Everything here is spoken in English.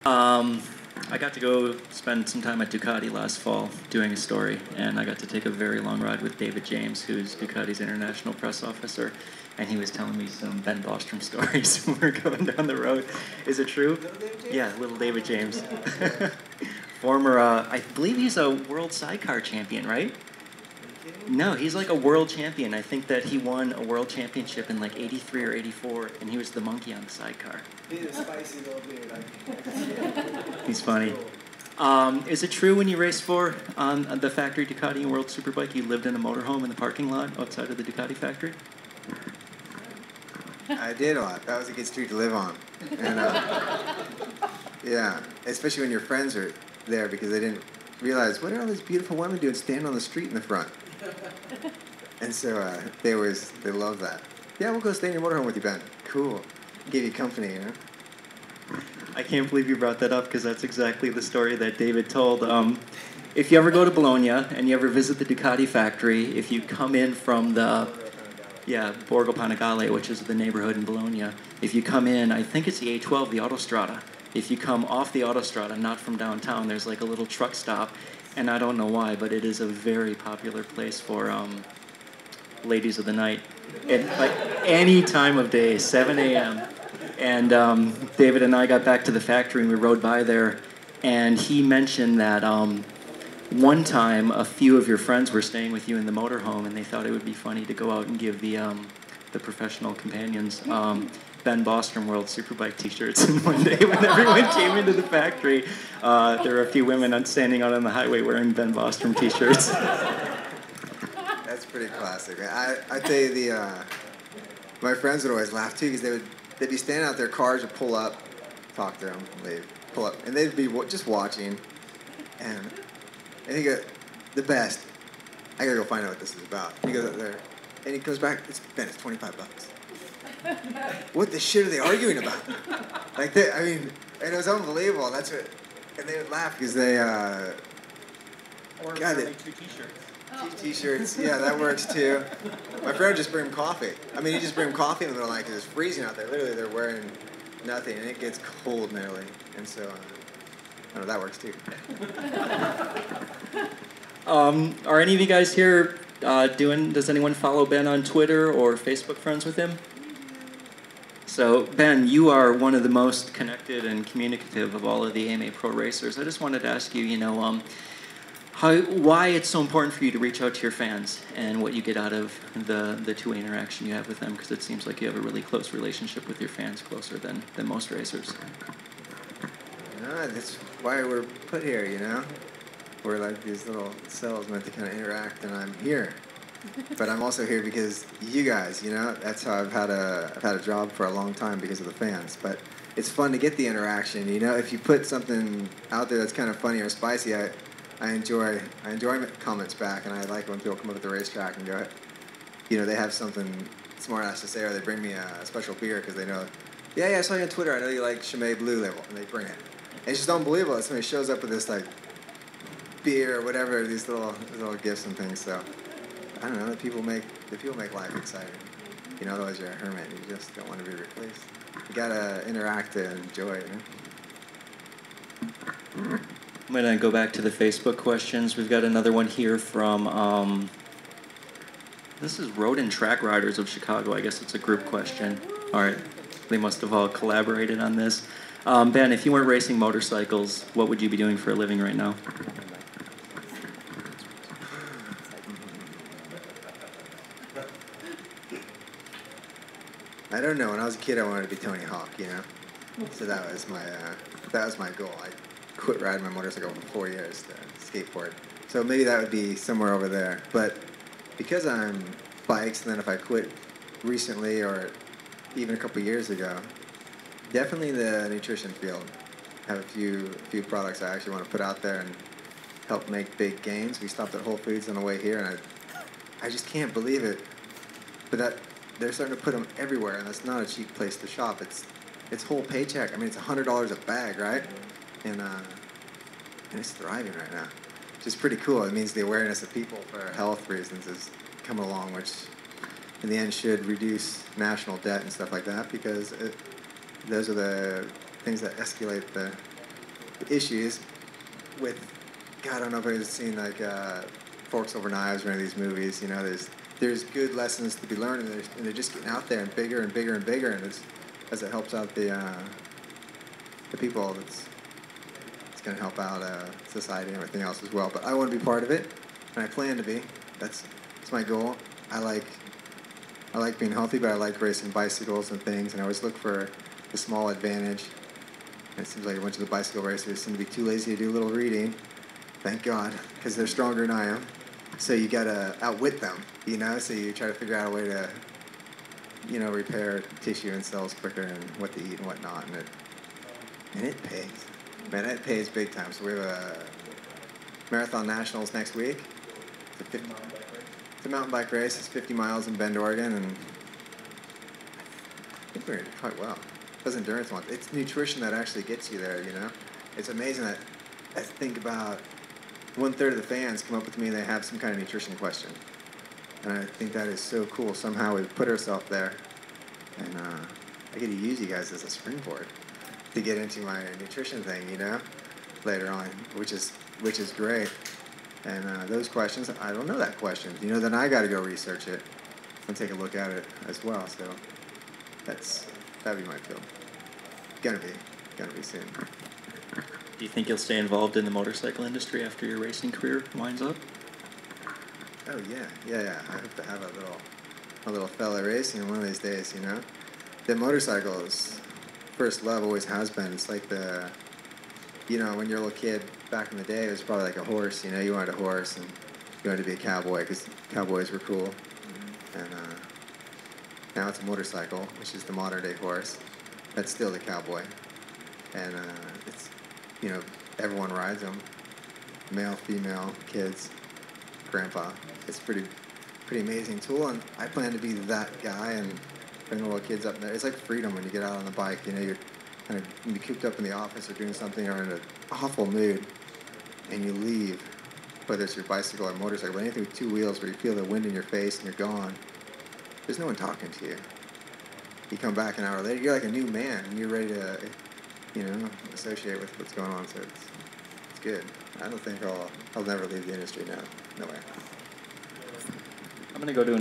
Um, I got to go spend some time at Ducati last fall doing a story, and I got to take a very long ride with David James, who's Ducati's international press officer, and he was telling me some Ben Bostrom stories when we were going down the road. Is it true? Yeah, little David James. Former, I believe he's a world sidecar champion, right? No, he's like a world champion. I think that he won a world championship in like 83 or 84, and he was the monkey on the sidecar. He's a spicy little dude. He's funny. Is it true when you raced for the factory Ducati and World Superbike, you lived in a motorhome in the parking lot outside of the Ducati factory? I did a lot. That was a good street to live on. And, yeah, especially when your friends are there because they didn't realize, what are all these beautiful women doing standing on the street in the front? And so they love that. Yeah, we'll go stay in your motorhome with you, Ben. Cool. Give you company, you know? I can't believe you brought that up because that's exactly the story that David told. If you ever go to Bologna and you ever visit the Ducati factory, if you come in from the Borgo Panigale, which is the neighborhood in Bologna, if you come in, I think it's the A12, the Autostrada. If you come off the Autostrada, not from downtown, there's like a little truck stop, and I don't know why, but it is a very popular place for ladies of the night. At like any time of day, 7 a.m. And David and I got back to the factory and we rode by there, and he mentioned that one time a few of your friends were staying with you in the motorhome, and they thought it would be funny to go out and give the professional companions Ben Bostrom World Superbike t-shirts. And one day when everyone came into the factory, there were a few women standing out on the highway wearing Ben Bostrom t-shirts. That's pretty classic. I tell you, my friends would always laugh too because they'd be standing out there, cars would pull up, talk to them, they'd pull up, and they'd be just watching, and they go, the best, I gotta go find out what this is about. He goes up there, and he comes back, it's $25. What the shit are they arguing about? Like, and it was unbelievable, and they would laugh because they, Or only 2 t-shirts. 2 t-shirts, yeah, that works too. My friend would just bring him coffee. He just bring him coffee in the middle of the night because it's freezing out there. Literally, they're wearing nothing, and it gets cold nearly. And so, I don't know, that works too. Are any of you guys here does anyone follow Ben on Twitter or Facebook friends with him? So, Ben, you are one of the most connected and communicative of all of the AMA Pro racers. I just wanted to ask you, why it's so important for you to reach out to your fans and what you get out of the two-way interaction you have with them, because it seems like you have a really close relationship with your fans, closer than most racers. That's why we're put here, you know? We're like these little cells meant to kind of interact, and I'm here. But I'm also here because you guys, you know? That's how I've had a job for a long time, because of the fans. But it's fun to get the interaction, you know? If you put something out there that's kind of funny or spicy, I enjoy comments back, and I like when people come up at the racetrack and go, you know, they have something smart ass to say, or they bring me a special beer because they know, yeah, I saw you on Twitter, I know you like Chimay Blue Label, and they bring it. And it's just unbelievable that somebody shows up with this like beer or whatever, these little gifts and things. So I don't know, the people make life exciting. You know, otherwise you're a hermit. You just don't want to be replaced. You gotta interact and enjoy it. You know? I'm going to go back to the Facebook questions. We've got another one here from, this is Road and Track Riders of Chicago. I guess it's a group question. All right. They must have all collaborated on this. Ben, if you weren't racing motorcycles, what would you be doing for a living right now? I don't know. When I was a kid, I wanted to be Tony Hawk, you know? So that was my goal. I quit riding my motorcycle for 4 years to skateboard. So maybe that would be somewhere over there. But because I'm bikes, and then if I quit recently or even a couple years ago, definitely the nutrition field. I have a few products I actually want to put out there and help make big gains. We stopped at Whole Foods on the way here, and I just can't believe it. But they're starting to put them everywhere, and that's not a cheap place to shop. It's whole paycheck. I mean, it's $100 a bag, right? And it's thriving right now, which is pretty cool. It means the awareness of people for health reasons is coming along, which in the end should reduce national debt and stuff like that, because those are the things that escalate the issues with, God, I don't know if I've seen like Forks Over Knives or any of these movies. You know, there's good lessons to be learned, and they're just getting out there and bigger and bigger and bigger, and as it helps out the people, it's going to help out society and everything else as well. But I want to be part of it, and I plan to be. That's my goal. I like being healthy, but I like racing bicycles and things, and I always look for the small advantage. And it seems like a bunch of the bicycle racers seem to be too lazy to do a little reading. Thank God, because they're stronger than I am. So you gotta outwit them, you know. So you try to figure out a way to, you know, repair tissue and cells quicker and what to eat and whatnot, and it pays. Man, it pays big time. So we have a Marathon Nationals next week. It's a mountain bike race. It's 50 miles in Bend, Oregon, and I think we're going to do quite well. Those endurance ones. It's nutrition that actually gets you there, you know? It's amazing that I think about 1/3 of the fans come up with me and they have some kind of nutrition question. And I think that is so cool. Somehow we've put ourselves there. And I get to use you guys as a springboard to get into my nutrition thing, you know, later on, which is great. And those questions, I don't know that question. You know, then I got to go research it and take a look at it as well. So that'd be my field. Gonna be soon. Do you think you'll stay involved in the motorcycle industry after your racing career winds up? Oh yeah. I hope to have a little fella racing one of these days. You know, the motorcycles, first love always has been. It's like you know, when you're a little kid back in the day, it was probably like a horse. You know, you wanted a horse and you wanted to be a cowboy because cowboys were cool. And now it's a motorcycle, which is the modern day horse. That's still the cowboy. And it's, you know, everyone rides them. Male, female, kids, grandpa. It's pretty amazing tool, and I plan to be that guy and bring the little kids up there. It's like freedom when you get out on the bike. You know, you're kind of be cooped up in the office or doing something or in an awful mood, and you leave, whether it's your bicycle or motorcycle, but anything with two wheels where you feel the wind in your face and you're gone. There's no one talking to you. You come back an hour later, you're like a new man, and you're ready to, you know, associate with what's going on. So it's good. I don't think I'll never leave the industry now. No way. I'm gonna go to